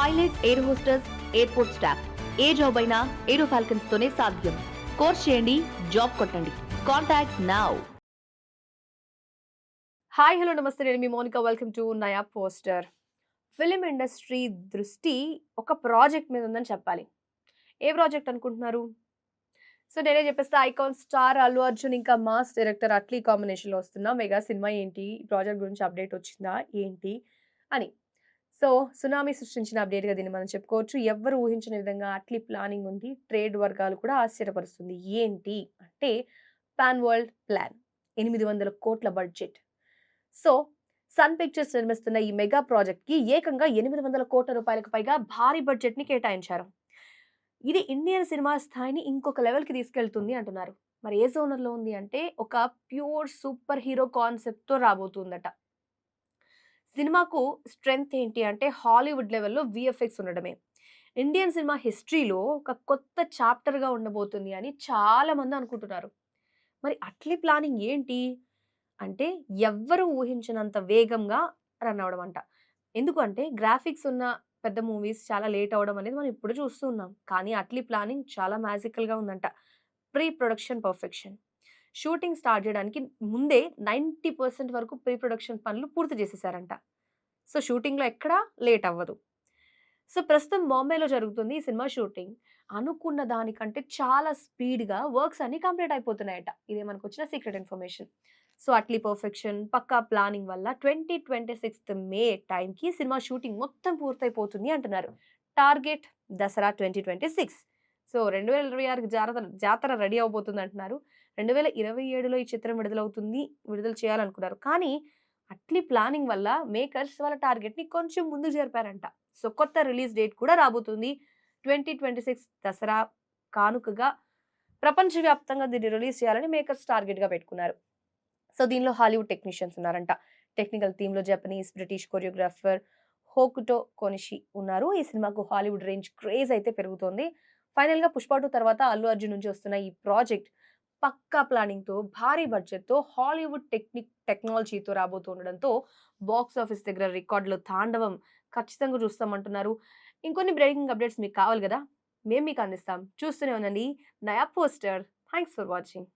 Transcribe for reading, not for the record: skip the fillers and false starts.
Pilot, air hostess, airport staff, ఏ job అయినా Aero falcons తోనే సాధ్యం. కోర్స్ చేయండి, జాబ్ కొట్టండి. Contact now. హాయ్, హలో, నమస్తే. నేను మీ మోనికా. వెల్కమ్ టు నయా పోస్టర్. ఫిలిం ఇండస్ట్రీ దృష్టి ఒక ప్రాజెక్ట్ మీద ఉందని చెప్పాలి. ఏ ప్రాజెక్ట్ అనుకుంటున్నారు? సో నేనే చెప్పేస్తా. ఐకాన్ స్టార్ అల్లు అర్జున్ ఇంకా మాస్ డైరెక్టర్ అట్లీ కాంబినేషన్‌లో వస్తున్న మెగా సినిమా ఏంటి? ఈ ప్రాజెక్ట్ గురించి అప్డేట్ వచ్చిందా? ఏంటి? అని. సో సునామీ సృష్టించిన అప్డేట్‌గా దీన్ని మనం చెప్పుకోవచ్చు. ఎవ్వరు ఊహించని విధంగా అట్లీ ప్లానింగ్ ఉంది. ట్రేడ్ వర్గాలు కూడా ఆశ్చర్యపరుస్తుంది. ఏంటి అంటే pan world plan. 800,00,00,000 budget. So Sun Pictures నిర్మిస్తున్న ఈ మెగా ప్రాజెక్ట్‌కి ఏకంగా 800,00,00,000 పైగా భారీ బడ్జెట్‌ని కేటాయించారు. ఇది ఇండియన్ సినిమా స్థాయిని ఇంకొక లెవెల్‌కి తీసుకెళ్తుంది అంటున్నారు. మరి ఏ జోనర్‌లో ఉంది అంటే ఒక ప్యూర్ సూపర్ హీరో కాన్సెప్ట్‌తో రాబోతుందట. సినిమాకు స్ట్రెంగ్త్ ఏంటి అంటే హాలీవుడ్ లెవెల్‌లో వీఎఫ్ఎక్స్ ఉండడమే. ఇండియన్ సినిమా హిస్టరీలో ఒక కొత్త చాప్టర్‌గా ఉండబోతుంది అని చాలా మంది అనుకుంటున్నారు. మరి అట్లీ ప్లానింగ్ ఏంటి? అంటే ఎవ్వరు ఊహించనంత వేగంగా రన్ అవ్వడం అంట. ఎందుకు అంటే గ్రాఫిక్స్ ఉన్న పెద్ద మూవీస్ చాలా లేట్ అవ్వడం అనేది మనం ఇప్పుడు చూస్తూ ఉన్నాం. కానీ అట్లీ ప్లానింగ్ చాలా మ్యాజికల్‌గా ఉందంట. Pre production perfection. Shooting start జేయడానికి ముందే 90% వరకు ప్రీ ప్రొడక్షన్ పనులు పూర్తి చేసేసారంట. సో, షూటింగ్‌లో ఎక్కడా లేట్ అవ్వదు. సో, ప్రస్తుతం బాంబేలో జరుగుతుంది ఈ సినిమా షూటింగ్. అనుకున్న దానికంటే చాలా స్పీడ్‌గా వర్క్స్ అన్నీ కంప్లీట్ అయిపోతున్నాయట. ఇదే మనకొచ్చిన secret information. So, Atlee perfection, పక్కా ప్లానింగ్ వల్ల 2026 మే టైంకి సినిమా షూటింగ్ మొత్తం పూర్తయిపోతుంది అంటున్నారు. టార్గెట్ దసరా 2026. సో, 2026కి జాతర రెడీ అవ్వబోతుందంటున్నారు. 2027లో ఈ చిత్రం విడుదలవుతుంది. విడుదల చేయాలనుకున్నారు. కానీ అట్లీ ప్లానింగ్ వల్ల మేకర్స్ వాళ్ళ టార్గెట్‌ని కొంచెం ముందుకు జరిపారంట. సో, కొత్త రిలీజ్ డేట్ కూడా రాబోతుంది. 2026 దసరా కానుకగా ప్రపంచవ్యాప్తంగా దీన్ని రిలీజ్ చేయాలని మేకర్స్ టార్గెట్‌గా పెట్టుకున్నారు. సో, దీనిలో హాలీవుడ్ టెక్నీషియన్స్ ఉన్నారంట. టెక్నికల్ టీమ్‌లో జపనీస్, బ్రిటిష్ కొరియోగ్రాఫర్ హోకుటో కొనిషి ఉన్నారు. ఈ సినిమాకు హాలీవుడ్ రేంజ్ క్రేజ్ అయితే పెరుగుతోంది. ఫైనల్‌గా 'పుష్ప 2' తర్వాత అల్లు అర్జున్ నుంచి వస్తున్న ఈ ప్రాజెక్ట్ పక్కా ప్లానింగ్‌తో, భారీ బడ్జెట్‌తో, హాలీవుడ్ టెక్నాలజీతో రాబోతుండడంతో బాక్స్ ఆఫీస్ దగ్గర రికార్డుల తాండవం ఖచ్చితంగా చూస్తామంటున్నారు. ఇంకొన్ని బ్రేకింగ్ అప్డేట్స్ మీకు కావాలి గదా! మేము మీకు అందిస్తాం. చూస్తూనే ఉండండి నయా పోస్టర్. Thanks for watching.